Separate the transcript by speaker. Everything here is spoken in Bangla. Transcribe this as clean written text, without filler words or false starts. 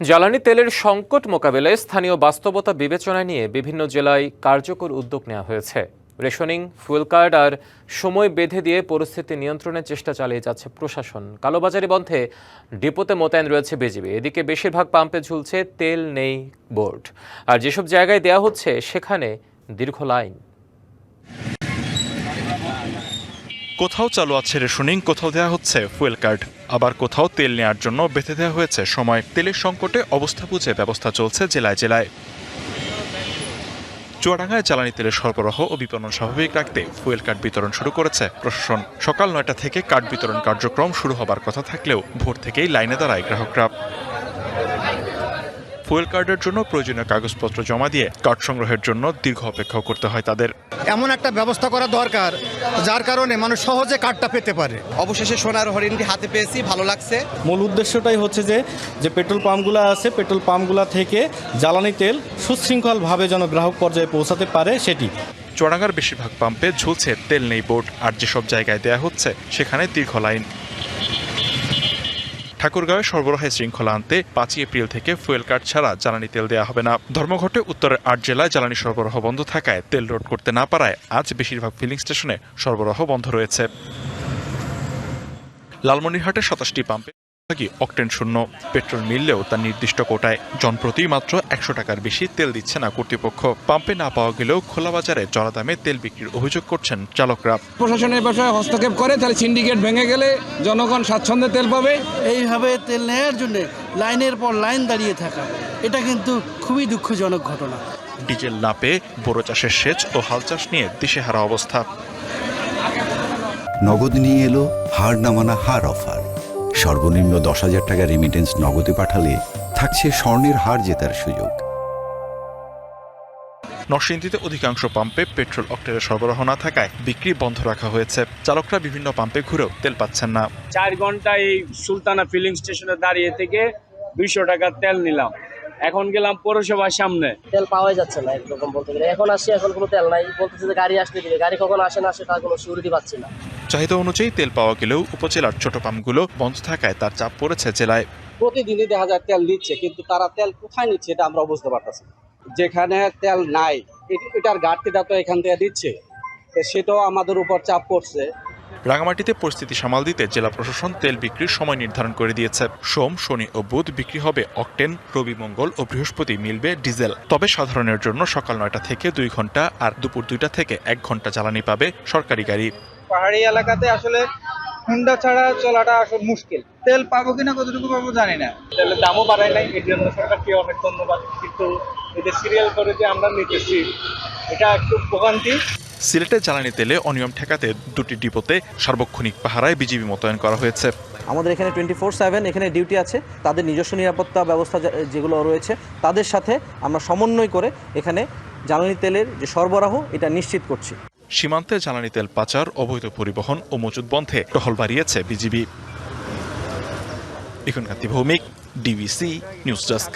Speaker 1: জ্বালানি তেলের সংকট মোকাবেলায় স্থানীয় বাস্তবতা বিবেচনায় নিয়ে বিভিন্ন জেলায় কার্যকর উদ্যোগ নেওয়া হয়েছে। রেশনিং, ফুয়েল কার্ড আর সময় বেঁধে দিয়ে পরিস্থিতি নিয়ন্ত্রণের চেষ্টা চালিয়ে যাচ্ছে প্রশাসন। কালোবাজারি বন্ধে ডিপোতে মোতায়েন রয়েছে বিজিবি। এদিকে বেশিরভাগ পাম্পে ঝুলছে তেল নেই বোর্ড, আর যেসব জায়গায় দেয়া হচ্ছে সেখানে দীর্ঘ লাইন।
Speaker 2: কোথাও চালু আছে রেশনিং, কোথাও দেওয়া হচ্ছে ফুয়েল কার্ড, আবার কোথাও তেল নেওয়ার জন্য বেঁধে দেওয়া হয়েছে সময়। তেলের সংকটে অবস্থা বুঝে ব্যবস্থা চলছে জেলায় জেলায়। চুয়াডাঙ্গায় জ্বালানি তেলের সরবরাহ ও বিপণন স্বাভাবিক রাখতে ফুয়েল কার্ড বিতরণ শুরু করেছে প্রশাসন। সকাল ৯টা থেকে কার্ড বিতরণ কার্যক্রম শুরু হবার কথা থাকলেও ভোর থেকেই লাইনে দাঁড়ায় গ্রাহকরা। ফুয়েল কার্ডের জন্য প্রয়োজনীয় কাগজপত্র জমা দিয়ে কার্ড সংগ্রহের জন্য দীর্ঘ অপেক্ষা করতে হয় তাদের।
Speaker 3: এমন একটা ব্যবস্থা করা দরকার যার কারণে মানুষ সহজে কার্ডটা পেতে পারে।
Speaker 4: অবশেষে সোনার হরিণটি হাতে পেয়েছি, ভালো লাগছে।
Speaker 5: মূল উদ্দেশ্যটাই হচ্ছে যে পেট্রোল পাম্পগুলো আছে, পেট্রোল পাম্পগুলো থেকে জ্বালানি তেল সুশৃঙ্খলভাবে যেন গ্রাহক পর্যায়ে পৌঁছাতে পারে সেটি।
Speaker 2: চুয়াডাঙ্গার বেশিরভাগ পাম্পে ঝুলছে তেল নেই বোর্ড, আর যেসব জায়গায় দেয়া হচ্ছে সেখানে দীর্ঘ লাইন। ঠাকুরগাঁওয়ে সরবরাহে শৃঙ্খলা আনতে 5 এপ্রিল থেকে ফুয়েল কার্ড ছাড়া জ্বালানি তেল দেওয়া হবে না। ধর্মঘটে উত্তরের 8 জেলায় জ্বালানি সরবরাহ বন্ধ থাকায় তেল লোড করতে না পারায় আজ বেশিরভাগ ফিলিং স্টেশনে সরবরাহ বন্ধ রয়েছে। লালমনিরহাটে 27টি পাম্পে অকটেন শূন্য, পেট্রোল মিললেও তার নির্দিষ্ট কোটায়। জনপ্রতি মাত্র 100 টাকার বেশি তেল দিচ্ছে না কর্তৃপক্ষ। পাম্পে না পাওয়া গেলেও খোলা বাজারে চড়া দামে তেল বিক্রির অভিযোগ করছেন চালকরা।
Speaker 6: প্রশাসনের বিষয়ে হস্তক্ষেপ করে তাহলে সিন্ডিকেট ভেঙে গেলে জনগণ স্বাচ্ছন্দ্যে তেল পাবে।
Speaker 7: এইভাবে তেল নেওয়ার জন্য লাইনের পর লাইন দাঁড়িয়ে থাকা, এটা কিন্তু খুবই দুঃখজনক ঘটনা।
Speaker 2: ডিজেল না পেয়ে বোরো চাষের সেচ ও হাল চাষ নিয়ে দিশেহারা অবস্থা।
Speaker 8: নগদ নিয়ে এলো হার না মানা হার অফার। সর্বনিম্ন 10,000 টাকা রেমিটেন্স নগদে পাঠালে থাকছে স্বর্ণের হার জেতার সুযোগ।
Speaker 2: নরসিংদীতে অধিকাংশ পাম্পে পেট্রোল অকটেনের সরবরাহ না থাকায় বিক্রি বন্ধ রাখা হয়েছে। চালকরা বিভিন্ন পাম্পে ঘুরেও তেল পাচ্ছেন না।
Speaker 6: 4 ঘন্টা এই সুলতানা ফিলিং স্টেশনে দাঁড়িয়ে থেকে 200 টাকার তেল নিলাম। এখন গেলাম পৌরসভার সামনে,
Speaker 9: তেল পাওয়া যাচ্ছে না একরকম বলতে গেলে। এখন আসছে, এখন কোনো তেল নাই, বলতেছে যে গাড়ি আসতে দিবে। গাড়ি কখন আসে না আসে তার কোনো সিউরিটি পাচ্ছি না।
Speaker 2: চাহিদা অনুযায়ী তেল পাওয়া গেলেও উপজেলার ছোট পাম্পগুলো বন্ধ থাকায় তার চাপ পড়েছে জেলায়।
Speaker 4: প্রতিদিনই দেখা যায় তেল দিচ্ছে, কিন্তু তারা তেল কোথায় নিচ্ছে এটা আমরা বুঝতে পারতেছি। যেখানে তেল নাই এটার ঘাটতিটা তো এখান থেকে দিচ্ছে, সেটাও আমাদের উপর চাপ পড়ছে।
Speaker 2: রাঙামাটিতে পরিস্থিতি সামাল দিতে জেলা প্রশাসন তেল বিক্রির সময় নির্ধারণ করে দিয়েছে। সোম, শনি ও বুধ বিক্রি হবে অকটেন, রবি, মঙ্গল ও বৃহস্পতি মিলবে ডিজেল। তবে সাধারণের জন্য সকাল 9টা থেকে 2 ঘন্টা আর দুপুর 2টা থেকে 1 ঘন্টা জ্বালানি পাবে সরকারি গাড়ি।
Speaker 10: পাহাড়ি এলাকাতে আসলে হুন্ডা ছাড়া চলাটা আসলে মুশকিল। তেল পাবো কিনা, কতটুকু পাবো জানি না। তেলের দামও বাড়ায় নাই, এর জন্য সরকারকে অনেক ধন্যবাদ। কিন্তু এদের সিরিয়াল করে যে আমরা নিতেছি, এটা একটু ভোগান্তি।
Speaker 2: সিলেটে জ্বালানি তেলে অনিয়ম ঠেকাতে 2টি ডিপোতে সার্বক্ষণিক পাহারায় বিজিবি মোতায়েন করা হয়েছে।
Speaker 9: আমাদের এখানে 24/7 এখানে ডিউটি আছে। তাদের নিজস্ব নিরাপত্তা ব্যবস্থা যেগুলো রয়েছে তাদের সাথে আমরা সমন্বয় করে এখানে জ্বালানি তেলের যে সরবরাহ এটা নিশ্চিত করছি।
Speaker 2: সীমান্তে জ্বালানি তেল পাচার, অবৈধ পরিবহন ও মজুত বন্ধে টহল বাড়িয়েছে বিজিবি। এখন ভৌমিক, ডিবিসি নিউজ ডেস্ক।